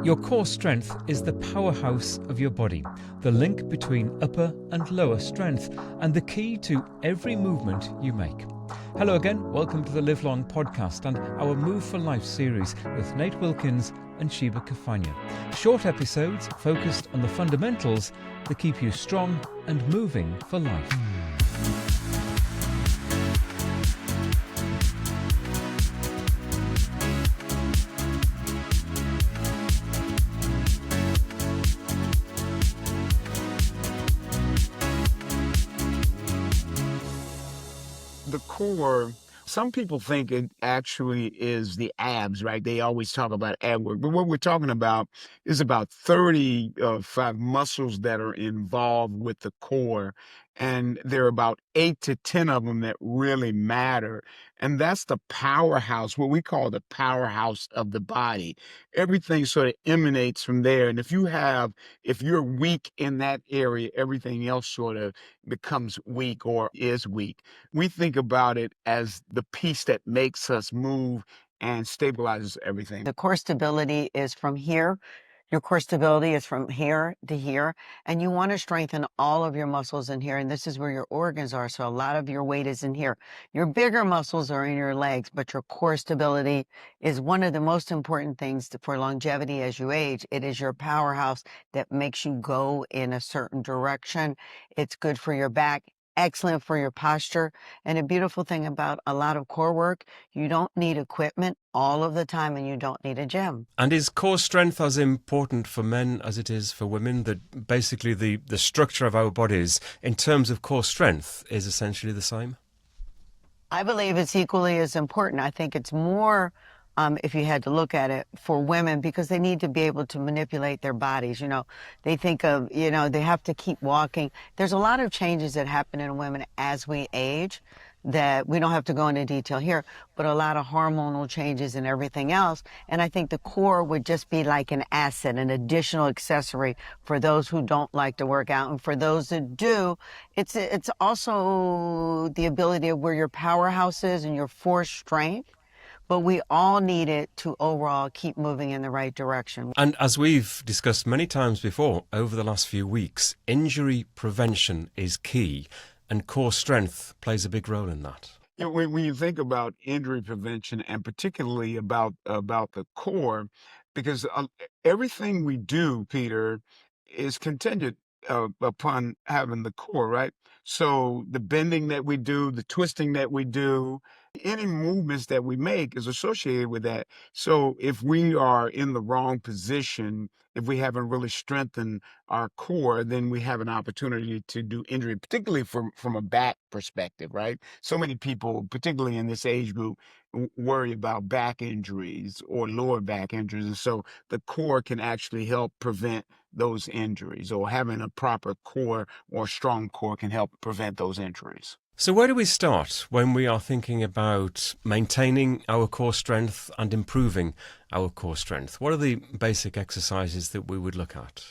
Your core strength is the powerhouse of your body, the link between upper and lower strength, and the key to every movement you make. Hello again, welcome to the Live Long podcast and our Move for Life series with Nate Wilkins and Shebah Carfagna. Short episodes focused on the fundamentals that keep you strong and moving for life. The core, some people think it actually is the abs, right? They always talk about ab work, but what we're talking about is about 35 muscles that are involved with the core. And there are about 8 to 10 of them that really matter. And that's the powerhouse, what we call the powerhouse of the body. Everything sort of emanates from there. And if you're weak in that area, everything else sort of becomes weak or is weak. We think about it as the piece that makes us move and stabilizes everything. The core stability is from here. Your core stability is from here to here. And you want to strengthen all of your muscles in here. And this is where your organs are. So a lot of your weight is in here. Your bigger muscles are in your legs, but your core stability is one of the most important things for longevity as you age. It is your powerhouse that makes you go in a certain direction. It's good for your back. Excellent for your posture. And a beautiful thing about a lot of core work, you don't need equipment all of the time and you don't need a gym. And is core strength as important for men as it is for women? That basically the structure of our bodies in terms of core strength is essentially the same? I believe it's equally as important. I think it's more if you had to look at it for women, because they need to be able to manipulate their bodies. They think of, they have to keep walking. There's a lot of changes that happen in women as we age that we don't have to go into detail here, but a lot of hormonal changes and everything else. And I think the core would just be like an asset, an additional accessory for those who don't like to work out. And for those that do, it's also the ability of where your powerhouse is and your force strength. But we all need it to overall keep moving in the right direction. And as we've discussed many times before over the last few weeks, injury prevention is key, and core strength plays a big role in that. When you think about injury prevention, and particularly about the core, because everything we do, Peter, is contingent upon having the core, right? So the bending that we do, the twisting that we do, any movements that we make is associated with that. So if we are in the wrong position, if we haven't really strengthened our core, then we have an opportunity to do injury, particularly from a back perspective, right? So many people, particularly in this age group, worry about back injuries or lower back injuries. And so the core can actually help prevent those injuries, or having a proper core or strong core can help prevent those injuries. So where do we start when we are thinking about maintaining our core strength and improving our core strength? What are the basic exercises that we would look at?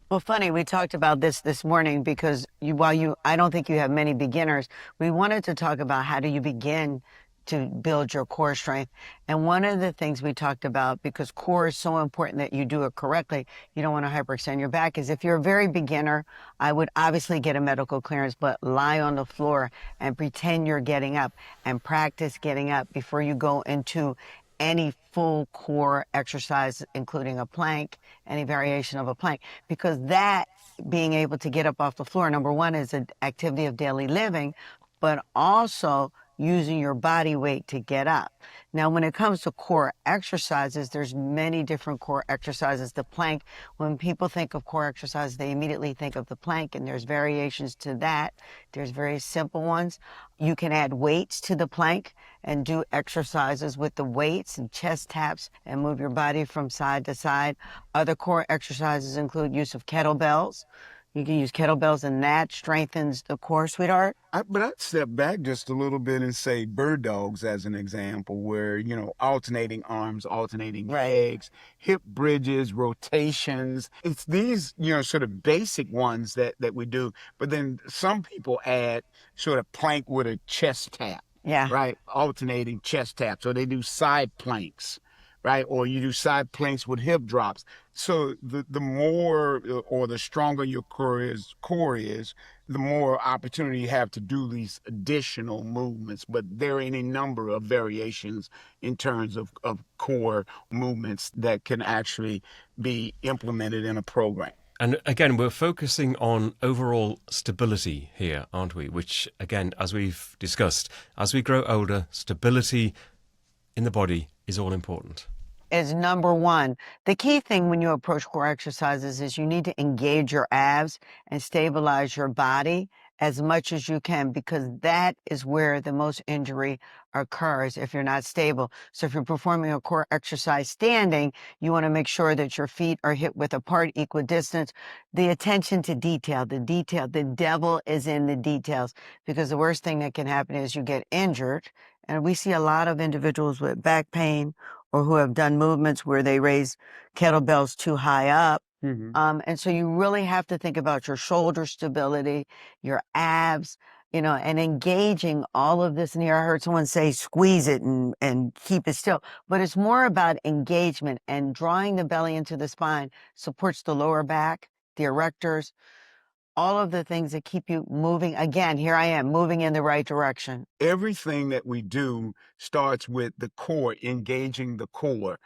Well, funny, we talked about this morning because I don't think you have many beginners. We wanted to talk about how do you begin to build your core strength. And one of the things we talked about, because core is so important that you do it correctly, you don't want to hyperextend your back, is if you're a very beginner, I would obviously get a medical clearance, but lie on the floor and pretend you're getting up and practice getting up before you go into any full core exercise, including a plank, any variation of a plank, because that being able to get up off the floor, number one, is an activity of daily living, but also using your body weight to get up. Now, when it comes to core exercises, there's many different core exercises. The plank, when people think of core exercises, they immediately think of the plank, and there's variations to that. There's very simple ones. You can add weights to the plank and do exercises with the weights and chest taps and move your body from side to side. Other core exercises include use of kettlebells. You can use kettlebells, and that strengthens the core, sweetheart. But I'd step back just a little bit and say bird dogs as an example, where, alternating arms, alternating legs, hip bridges, rotations. It's these, sort of basic ones that we do. But then some people add sort of plank with a chest tap. Yeah. Right? Alternating chest taps. So they do side planks. right? Or you do side planks with hip drops. So the more or the stronger your core is, the more opportunity you have to do these additional movements. But there are any number of variations in terms of core movements that can actually be implemented in a program. And again, we're focusing on overall stability here, aren't we? Which, again, as we've discussed, as we grow older, stability in the body is all important. Is number one. The key thing when you approach core exercises is you need to engage your abs and stabilize your body as much as you can, because that is where the most injury occurs if you're not stable. So if you're performing a core exercise standing, you want to make sure that your feet are hip width apart, equidistant. The attention to detail, the devil is in the details, because the worst thing that can happen is you get injured. And we see a lot of individuals with back pain or who have done movements where they raise kettlebells too high up. And so you really have to think about your shoulder stability, your abs, and engaging all of this. And here I heard someone say, squeeze it and keep it still. But it's more about engagement, and drawing the belly into the spine supports the lower back, the erectors, all of the things that keep you moving. Again, here I am moving in the right direction. Everything that we do starts with the core, engaging the core,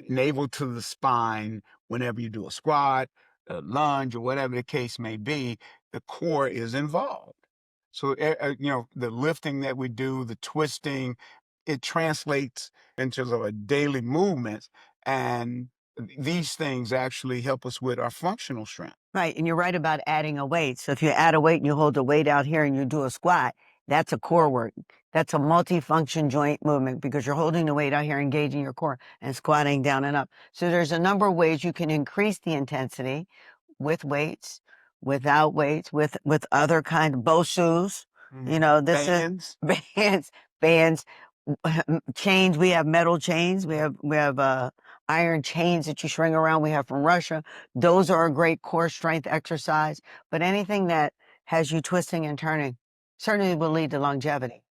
navel to the spine. Whenever you do a squat, a lunge, or whatever the case may be, the core is involved. So, the lifting that we do, the twisting, it translates into sort of daily movements. And these things actually help us with our functional strength. Right. And you're right about adding a weight. So if you add a weight and you hold the weight out here and you do a squat, that's a core work. That's a multifunction joint movement, because you're holding the weight out here, engaging your core, and squatting down and up. So there's a number of ways you can increase the intensity with weights, without weights, with other kind of BOSUs. This Bands. is bands, chains. We have metal chains. We have iron chains that you string around. We have from Russia. Those are a great core strength exercise. But anything that has you twisting and turning certainly will lead to longevity.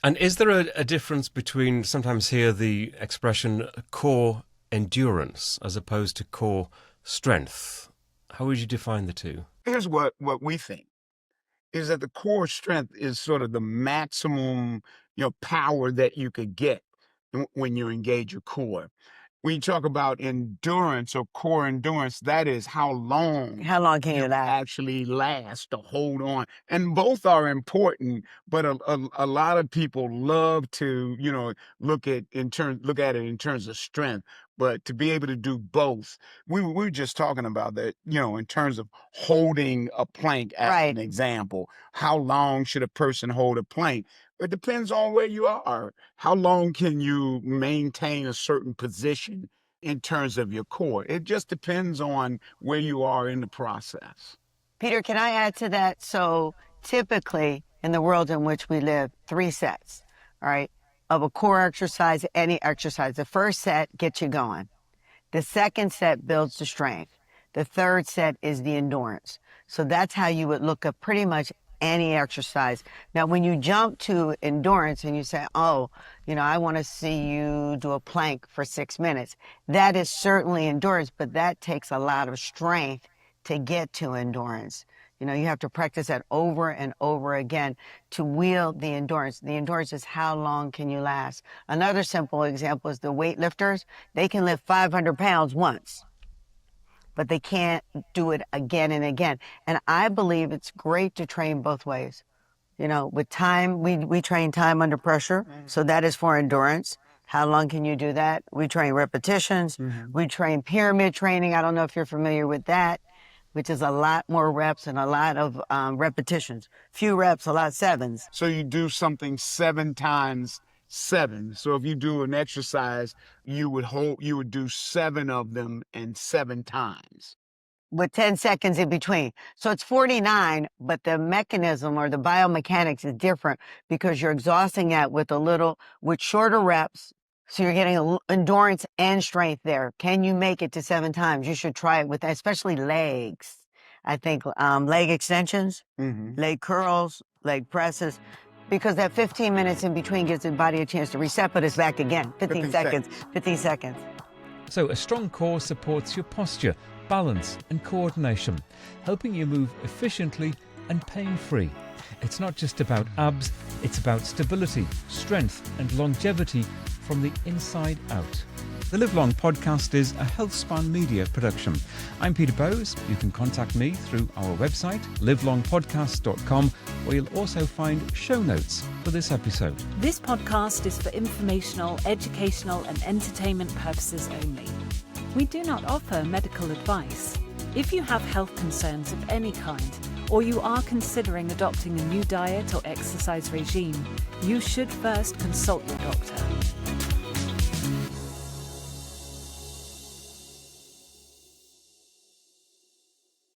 And is there a difference between, sometimes hear the expression core endurance as opposed to core strength? How would you define the two? Here's what we think is that the core strength is sort of the maximum, power that you could get when you engage your core. When you talk about endurance or core endurance, that is how long Can you last? actually last to hold on. And both are important, but a lot of people love to, look at it in terms of strength. But to be able to do both, we were just talking about that, in terms of holding a plank as Right. an example. How long should a person hold a plank? It depends on where you are. How long can you maintain a certain position in terms of your core? It just depends on where you are in the process. Peter, can I add to that? So typically in the world in which we live, 3 sets, all right, of a core exercise, any exercise. The first set gets you going. The second set builds the strength. The third set is the endurance. So that's how you would look at pretty much any exercise. Now, when you jump to endurance and you say, I want to see you do a plank for 6 minutes, that is certainly endurance, but that takes a lot of strength to get to endurance. You have to practice that over and over again to wield the endurance. The endurance is how long can you last. Another simple example is the weightlifters. They can lift 500 pounds once, but they can't do it again and again. And I believe it's great to train both ways. With time, we train time under pressure. So that is for endurance. How long can you do that? We train repetitions. We train pyramid training. I don't know if you're familiar with that, which is a lot more reps and a lot of repetitions. Few reps, a lot of sevens. So you do something 7 times 7. So if you do an exercise, you would do 7 of them and 7 times. With 10 seconds in between. So it's 49, but the mechanism or the biomechanics is different, because you're exhausting that with shorter reps. So you're getting endurance and strength there. Can you make it to 7 times? You should try it with, especially legs. I think leg extensions, leg curls, leg presses. Because that 15 minutes in between gives the body a chance to reset, but it's back again. 15 seconds. 15 seconds. So a strong core supports your posture, balance and coordination, helping you move efficiently and pain-free. It's not just about abs, it's about stability, strength and longevity from the inside out. The Live Long podcast is a HealthSpan media production. I'm Peter Bowes. You can contact me through our website, livelongpodcast.com, where you'll also find show notes for this episode. This podcast is for informational, educational and entertainment purposes only. We do not offer medical advice. If you have health concerns of any kind, or you are considering adopting a new diet or exercise regime, you should first consult your doctor.